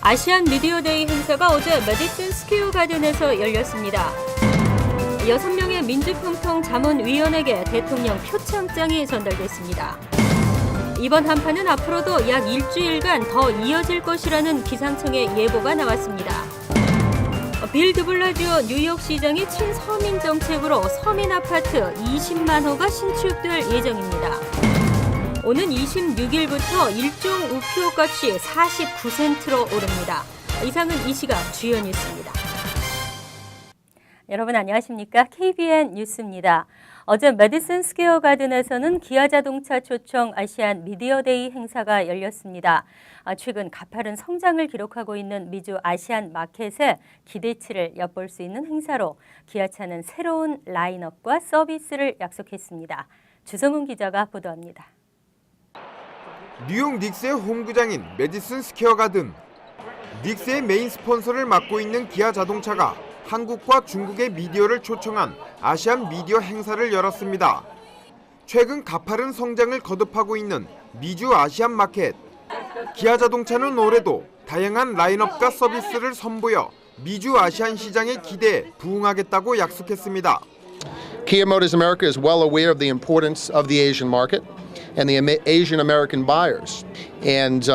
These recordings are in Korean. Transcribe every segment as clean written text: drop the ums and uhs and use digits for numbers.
아시안 미디어데이 행사가 어제 메디슨 스퀘어 가든에서 열렸습니다. 6명의 민주평통자문위원에게 대통령 표창장이 전달됐습니다. 이번 한파는 앞으로도 약 일주일간 더 이어질 것이라는 기상청의 예보가 나왔습니다. 빌 드블라지오 뉴욕시장의 친서민 정책으로 서민 아파트 20만 호가 신축될 예정입니다. 오는 26일부터 일종 우표 값이 49센트로 오릅니다. 이상은 이 시각 주요 뉴스입니다. 여러분 안녕하십니까? KBN 뉴스입니다. 어제 메디슨 스퀘어 가든에서는 기아자동차 초청 아시안 미디어데이 행사가 열렸습니다. 최근 가파른 성장을 기록하고 있는 미주 아시안 마켓의 기대치를 엿볼 수 있는 행사로 기아차는 새로운 라인업과 서비스를 약속했습니다. 주성훈 기자가 보도합니다. 뉴욕 닉스의 홈구장인 메디슨 스퀘어 가든. 닉스의 메인 스폰서를 맡고 있는 기아 자동차가 한국과 중국의 미디어를 초청한 아시안 미디어 행사를 열었습니다. 최근 가파른 성장을 거듭하고 있는 미주 아시안 마켓. 기아 자동차는 올해도 다양한 라인업과 서비스를 선보여 미주 아시안 시장의 기대에 부응하겠다고 약속했습니다. Kia Motors America is well aware of the importance of the Asian market and the Asian American buyers. And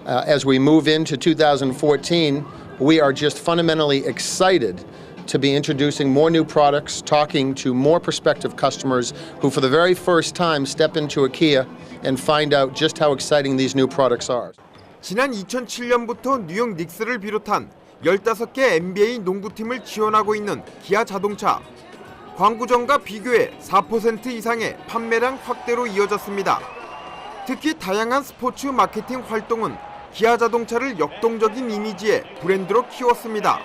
as we move into 2014, we are just fundamentally excited to be introducing more new products, talking to more prospective customers who for the very first time step into a Kia and find out just how exciting these new products are. 지난 2007년부터 뉴욕 닉스를 비롯한 15개 NBA 농구팀을 지원하고 있는 기아 자동차. 광고전과 비교해 4% 이상의 판매량 확대로 이어졌습니다. 특히 다양한 스포츠 마케팅 활동은 기아 자동차를 역동적인 이미지의 브랜드로 키웠습니다.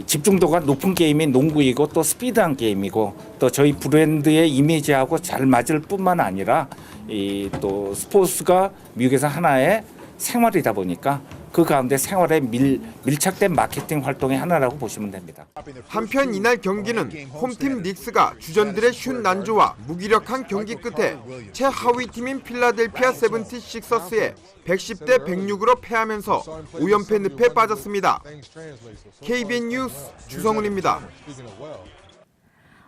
집중도가 높은 게임인 농구이고 또 스피드한 게임이고 또 저희 브랜드의 이미지하고 잘 맞을 뿐만 아니라 또 스포츠가 미국에서 하나의 생활이다 보니까 그 가운데 생활에 밀착된 마케팅 활동의 하나라고 보시면 됩니다. 한편 이날 경기는 홈팀 닉스가 주전들의 슛 난조와 무기력한 경기 끝에 최하위 팀인 필라델피아 세븐티식서스에 110대 106으로 패하면서 5연패 늪에 빠졌습니다. KBN 뉴스 주성훈입니다.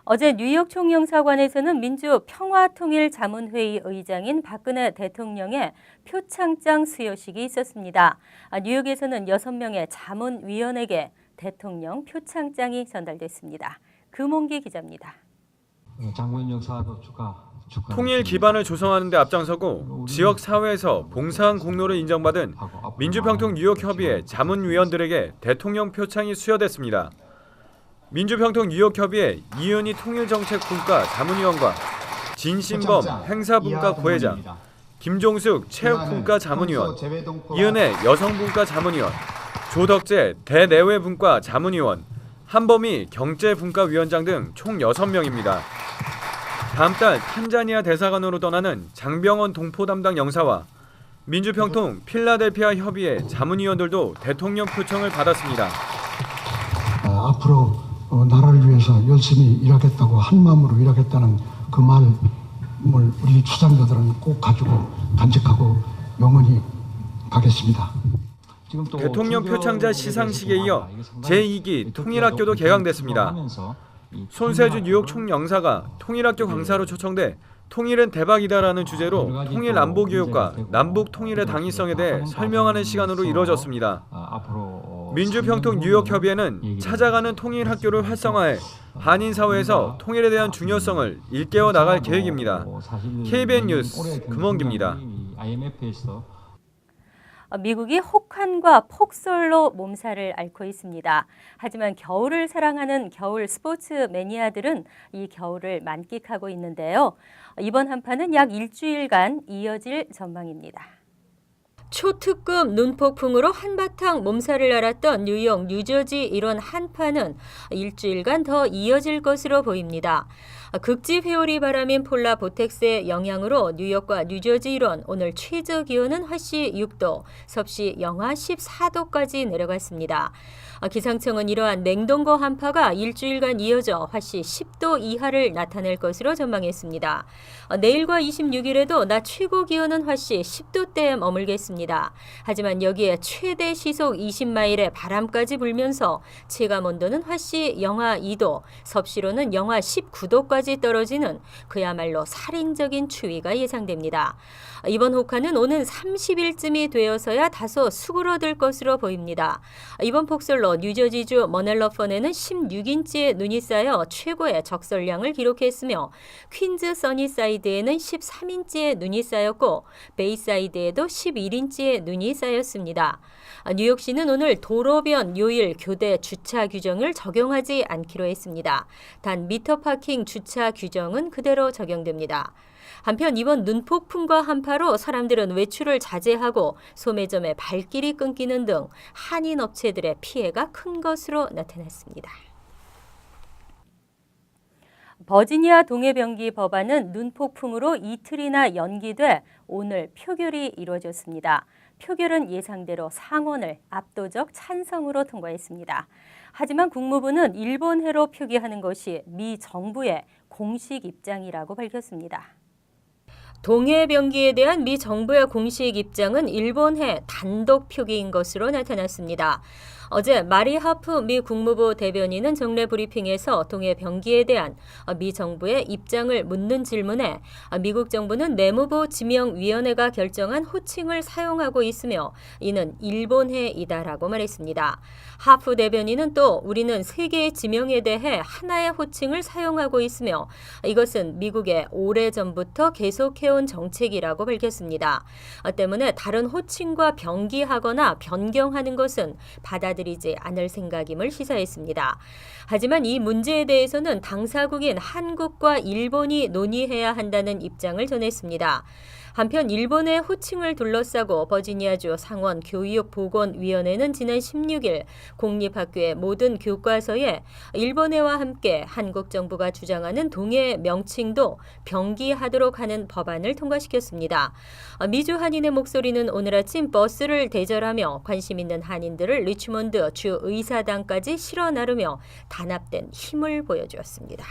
어제 뉴욕 총영사관에서는 민주평화통일자문회의 의장인 박근혜 대통령의 표창장 수여식이 있었습니다. 뉴욕에서는 6명의 자문위원에게 대통령 표창장이 전달됐습니다. 금홍기 기자입니다. 통일 기반을 조성하는 데 앞장서고 지역 사회에서 봉사한 공로를 인정받은 민주평통 뉴욕협의회 자문위원들에게 대통령 표창이 수여됐습니다. 민주평통 뉴욕협의회 이은희 통일정책분과 자문위원과 진신범 행사분과 부회장, 김종숙 체육분과 자문위원, 이은혜 여성분과 자문위원, 조덕재 대내외분과 자문위원, 한범희 경제분과위원장 등 총 6명입니다. 다음 달 탄자니아 대사관으로 떠나는 장병원 동포 담당 영사와 민주평통 필라델피아 협의회 자문위원들도 대통령 표창을 받았습니다. 앞으로 나라를 위해서 열심히 일하겠다고 한마음으로 일하겠다는 그 말을 우리 추장자들은 꼭 가지고 간직하고 영원히 가겠습니다. 대통령 표창자 시상식에 이어 제2기 통일학교도 개강됐습니다. 손세주 뉴욕 총영사가 통일학교 강사로 초청돼 통일은 대박이다라는 주제로 통일 안보 교육과 남북 통일의 당위성에 대해 설명하는 시간으로 이뤄졌습니다. 민주평통 뉴욕협의회는 찾아가는 통일학교를 활성화해 한인 사회에서 통일에 대한 중요성을 일깨워 나갈 계획입니다. KBN 뉴스 금원기입니다. 미국이 혹한과 폭설로 몸살을 앓고 있습니다. 하지만 겨울을 사랑하는 겨울 스포츠 매니아들은 이 겨울을 만끽하고 있는데요. 이번 한파는 약 일주일간 이어질 전망입니다. 초특급 눈폭풍으로 한바탕 몸살을 앓았던 뉴욕, 뉴저지 이런 한파는 일주일간 더 이어질 것으로 보입니다. 극지 회오리 바람인 폴라 보텍스의 영향으로 뉴욕과 뉴저지 일원 오늘 최저 기온은 화씨 6도, 섭씨 영하 14도까지 내려갔습니다. 기상청은 이러한 냉동고 한파가 일주일간 이어져 화씨 10도 이하를 나타낼 것으로 전망했습니다. 내일과 26일에도 낮 최고 기온은 화씨 10도대에 머물겠습니다. 하지만 여기에 최대 시속 20마일의 바람까지 불면서 체감 온도는 화씨 영하 2도, 섭씨로는 영하 19도까지 떨어지는 그야말로 살인적인 추위가 예상됩니다. 이번 혹한은 오는 30일쯤이 되어서야 다소 수그러들 것으로 보입니다. 이번 폭설로 뉴저지주 머넬러펀에는 16인치의 눈이 쌓여 최고의 적설량을 기록했으며 퀸즈 써니사이드에는 13인치의 눈이 쌓였고 베이사이드에도 11인치의 눈이 쌓였습니다. 뉴욕시는 오늘 도로변 요일 교대 주차 규정을 적용하지 않기로 했습니다. 단 미터 파킹 주차 규정은 그대로 적용됩니다. 한편 이번 눈폭풍과 한파로 사람들은 외출을 자제하고 소매점의 발길이 끊기는 등 한인 업체들의 피해가 큰 것으로 나타났습니다. 버지니아 동해병기 법안은 눈폭풍으로 이틀이나 연기돼 오늘 표결이 이루어졌습니다. 표결은 예상대로 상원을 압도적 찬성으로 통과했습니다. 하지만 국무부는 일본해로 표기하는 것이 미 정부의 공식 입장이라고 밝혔습니다. 동해병기에 대한 미 정부의 공식 입장은 일본해 단독 표기인 것으로 나타났습니다. 어제 마리 하프 미 국무부 대변인은 정례 브리핑에서 동해병기에 대한 미 정부의 입장을 묻는 질문에 미국 정부는 내무부 지명위원회가 결정한 호칭을 사용하고 있으며 이는 일본해이다라고 말했습니다. 하프 대변인은 또 우리는 세 개의 지명에 대해 하나의 호칭을 사용하고 있으며 이것은 미국의 오래전부터 계속해온 정책이라고 밝혔습니다. 때문에 다른 호칭과 병기하거나 변경하는 것은 받아들이지 않을 생각임을 시사했습니다. 하지만 이 문제에 대해서는 당사국인 한국과 일본이 논의해야 한다는 입장을 전했습니다. 한편 일본의 호칭을 둘러싸고 버지니아주 상원 교육보건위원회는 지난 16일 공립학교의 모든 교과서에 일본해와 함께 한국 정부가 주장하는 동해 명칭도 병기하도록 하는 법안을 통과시켰습니다. 미주 한인의 목소리는 오늘 아침 버스를 대절하며 관심 있는 한인들을 리치몬드 주 의사당까지 실어 나르며 단합된 힘을 보여주었습니다.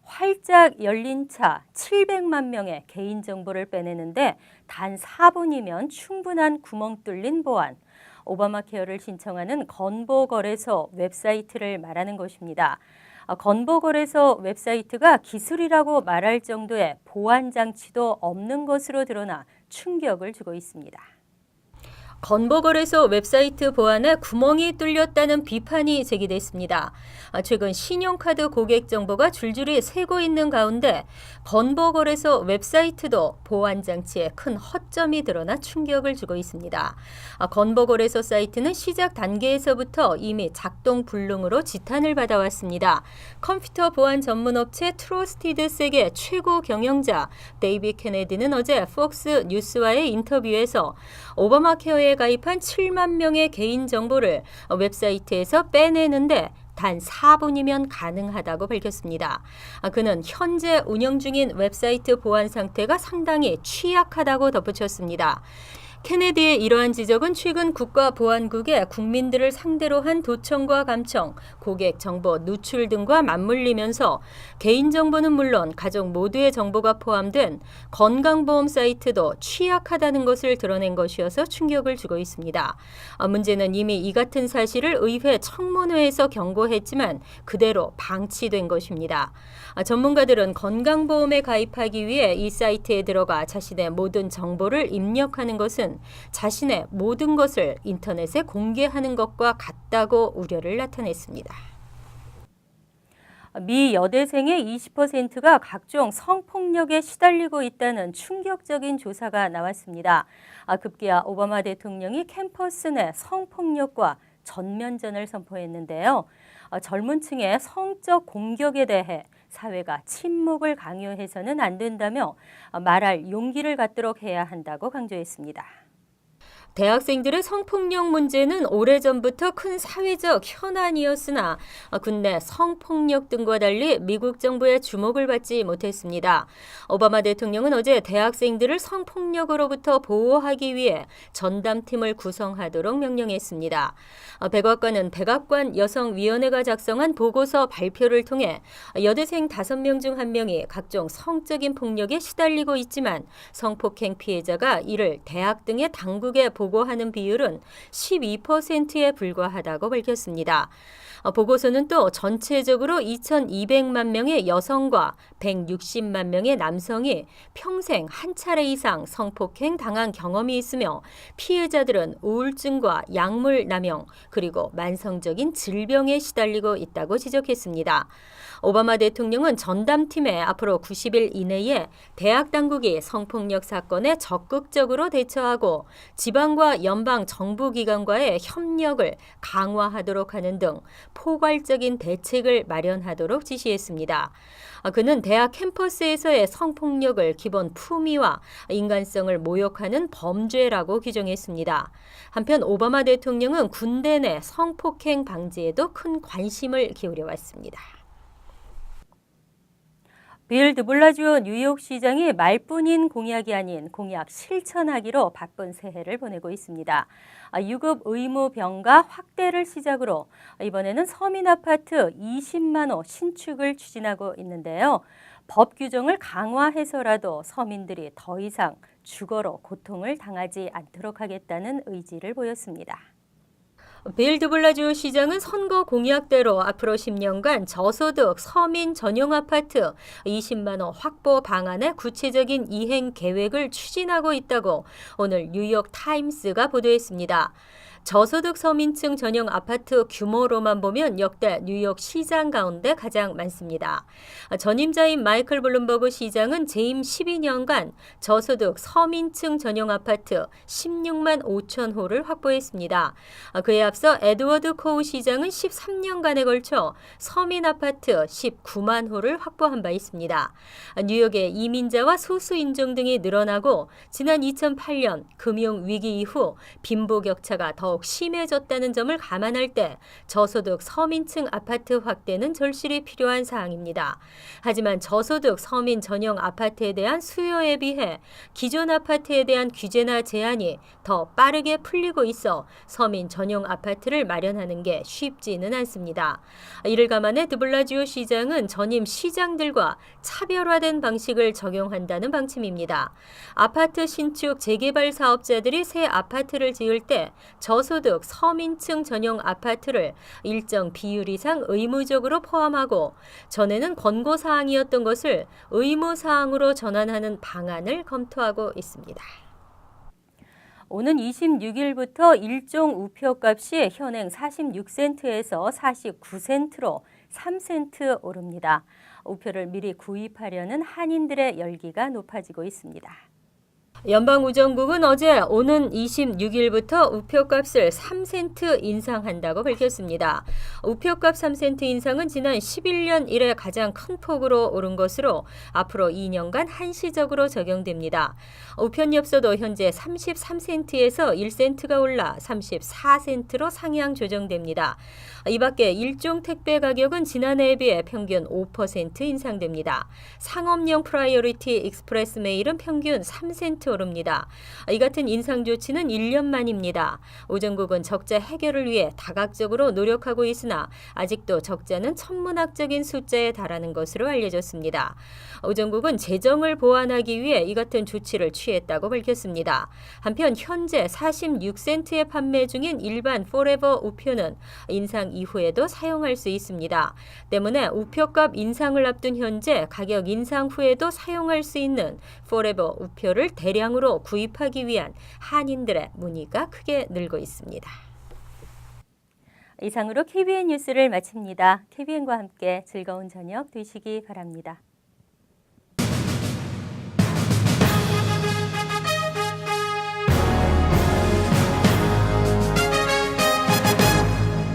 활짝 열린 차 700만 명의 개인정보를 빼내는데 단 4분이면 충분한 구멍 뚫린 보안. 오바마 케어를 신청하는 건보거래소 웹사이트를 말하는 것입니다. 건보거래소 웹사이트가 기술이라고 말할 정도의 보안 장치도 없는 것으로 드러나 충격을 주고 있습니다. 건보거래소 웹사이트 보안에 구멍이 뚫렸다는 비판이 제기됐습니다. 최근 신용카드 고객 정보가 줄줄이 새고 있는 가운데 건보거래소 웹사이트도 보안 장치에 큰 허점이 드러나 충격을 주고 있습니다. 건보거래소 사이트는 시작 단계에서부터 이미 작동 불능으로 지탄을 받아왔습니다. 컴퓨터 보안 전문 업체 트러스티드색의 최고 경영자 데이비 케네디는 어제 폭스 뉴스와의 인터뷰에서 오바마 케어에 가입한 7만 명의 개인정보를 웹사이트에서 빼내는데 단 4분이면 가능하다고 밝혔습니다. 그는 현재 운영 중인 웹사이트 보안 상태가 상당히 취약하다고 덧붙였습니다. 케네디의 이러한 지적은 최근 국가보안국의 국민들을 상대로 한 도청과 감청, 고객 정보 누출 등과 맞물리면서 개인정보는 물론 가족 모두의 정보가 포함된 건강보험 사이트도 취약하다는 것을 드러낸 것이어서 충격을 주고 있습니다. 문제는 이미 이 같은 사실을 의회 청문회에서 경고했지만 그대로 방치된 것입니다. 전문가들은 건강보험에 가입하기 위해 이 사이트에 들어가 자신의 모든 정보를 입력하는 것은 자신의 모든 것을 인터넷에 공개하는 것과 같다고 우려를 나타냈습니다. 미 여대생의 20%가 각종 성폭력에 시달리고 있다는 충격적인 조사가 나왔습니다. 급기야 오바마 대통령이 캠퍼스 내 성폭력과 전면전을 선포했는데요. 젊은 층의 성적 공격에 대해 사회가 침묵을 강요해서는 안 된다며 말할 용기를 갖도록 해야 한다고 강조했습니다. 대학생들의 성폭력 문제는 오래전부터 큰 사회적 현안이었으나 국내 성폭력 등과 달리 미국 정부의 주목을 받지 못했습니다. 오바마 대통령은 어제 대학생들을 성폭력으로부터 보호하기 위해 전담팀을 구성하도록 명령했습니다. 백악관은 백악관 여성위원회가 작성한 보고서 발표를 통해 여대생 5명 중 1명이 각종 성적인 폭력에 시달리고 있지만 성폭행 피해자가 이를 대학 등의 당국에 보고하는 비율은 12%에 불과하다고 밝혔습니다. 보고서는 또 전체적으로 2,200만 명의 여성과 160만 명의 남성이 평생 한 차례 이상 성폭행 당한 경험이 있으며 피해자들은 우울증과 약물 남용 그리고 만성적인 질병에 시달리고 있다고 지적했습니다. 오바마 대통령은 전담팀에 앞으로 90일 이내에 대학 당국이 성폭력 사건에 적극적으로 대처하고 지방과 연방 정부기관과의 협력을 강화하도록 하는 등 포괄적인 대책을 마련하도록 지시했습니다. 그는 대학 캠퍼스에서의 성폭력을 기본 품위와 인간성을 모욕하는 범죄라고 규정했습니다. 한편 오바마 대통령은 군대 내 성폭행 방지에도 큰 관심을 기울여 왔습니다. 빌 드블라지오 뉴욕시장이 말뿐인 공약이 아닌 공약 실천하기로 바쁜 새해를 보내고 있습니다. 유급 의무 병가 확대를 시작으로 이번에는 서민 아파트 20만 호 신축을 추진하고 있는데요. 법 규정을 강화해서라도 서민들이 더 이상 주거로 고통을 당하지 않도록 하겠다는 의지를 보였습니다. 빌 드블라지오 시장은 선거 공약대로 앞으로 10년간 저소득 서민 전용 아파트 20만 호 확보 방안의 구체적인 이행 계획을 추진하고 있다고 오늘 뉴욕 타임스가 보도했습니다. 저소득 서민층 전용 아파트 규모로만 보면 역대 뉴욕 시장 가운데 가장 많습니다. 전임자인 마이클 블룸버그 시장은 재임 12년간 저소득 서민층 전용 아파트 16만 5천 호를 확보했습니다. 그에 앞서 에드워드 코우 시장은 13년간에 걸쳐 서민 아파트 19만 호를 확보한 바 있습니다. 뉴욕의 이민자와 소수 인종 등이 늘어나고 지난 2008년 금융위기 이후 빈부격차가 더욱 심해졌다는 점을 감안할 때 저소득 서민층 아파트 확대는 절실히 필요한 사항입니다. 하지만 저소득 서민 전용 아파트에 대한 수요에 비해 기존 아파트에 대한 규제나 제한이 더 빠르게 풀리고 있어 서민 전용 아파트를 마련하는 게 쉽지는 않습니다. 이를 감안해 드블라지오 시장은 전임 시장들과 차별화된 방식을 적용한다는 방침입니다. 아파트 신축 재개발 사업자들이 새 아파트를 지을 때 저소득 서민층 전용 아파트를 일정 비율 이상 의무적으로 포함하고 전에는 권고사항이었던 것을 의무사항으로 전환하는 방안을 검토하고 있습니다. 오는 26일부터 일종 우표값이 현행 46센트에서 49센트로 3센트 오릅니다. 우표를 미리 구입하려는 한인들의 열기가 높아지고 있습니다. 연방우정국은 어제 오는 26일부터 우표값을 3센트 인상한다고 밝혔습니다. 우표값 3센트 인상은 지난 11년 이래 가장 큰 폭으로 오른 것으로 앞으로 2년간 한시적으로 적용됩니다. 우편엽서도 현재 33센트에서 1센트가 올라 34센트로 상향 조정됩니다. 이 밖에 일종 택배 가격은 지난해에 비해 평균 5% 인상됩니다. 상업용 프라이어리티 익스프레스 메일은 평균 3센트 오릅니다. 이 같은 인상 조치는 1년 만입니다. 우정국은 적자 해결을 위해 다각적으로 노력하고 있으나 아직도 적자는 천문학적인 숫자에 달하는 것으로 알려졌습니다. 우정국은 재정을 보완하기 위해 이 같은 조치를 취했다고 밝혔습니다. 한편 현재 46센트에 판매 중인 일반 포레버 우표는 인상 이후에도 사용할 수 있습니다. 때문에 우표값 인상을 앞둔 현재 가격 인상 후에도 사용할 수 있는 포레버 우표를 대량으로 구입하기 위한 한인들의 문의가 크게 늘고 있습니다. 이상으로 KBN 뉴스를 마칩니다. KBN과 함께 즐거운 저녁 되시기 바랍니다.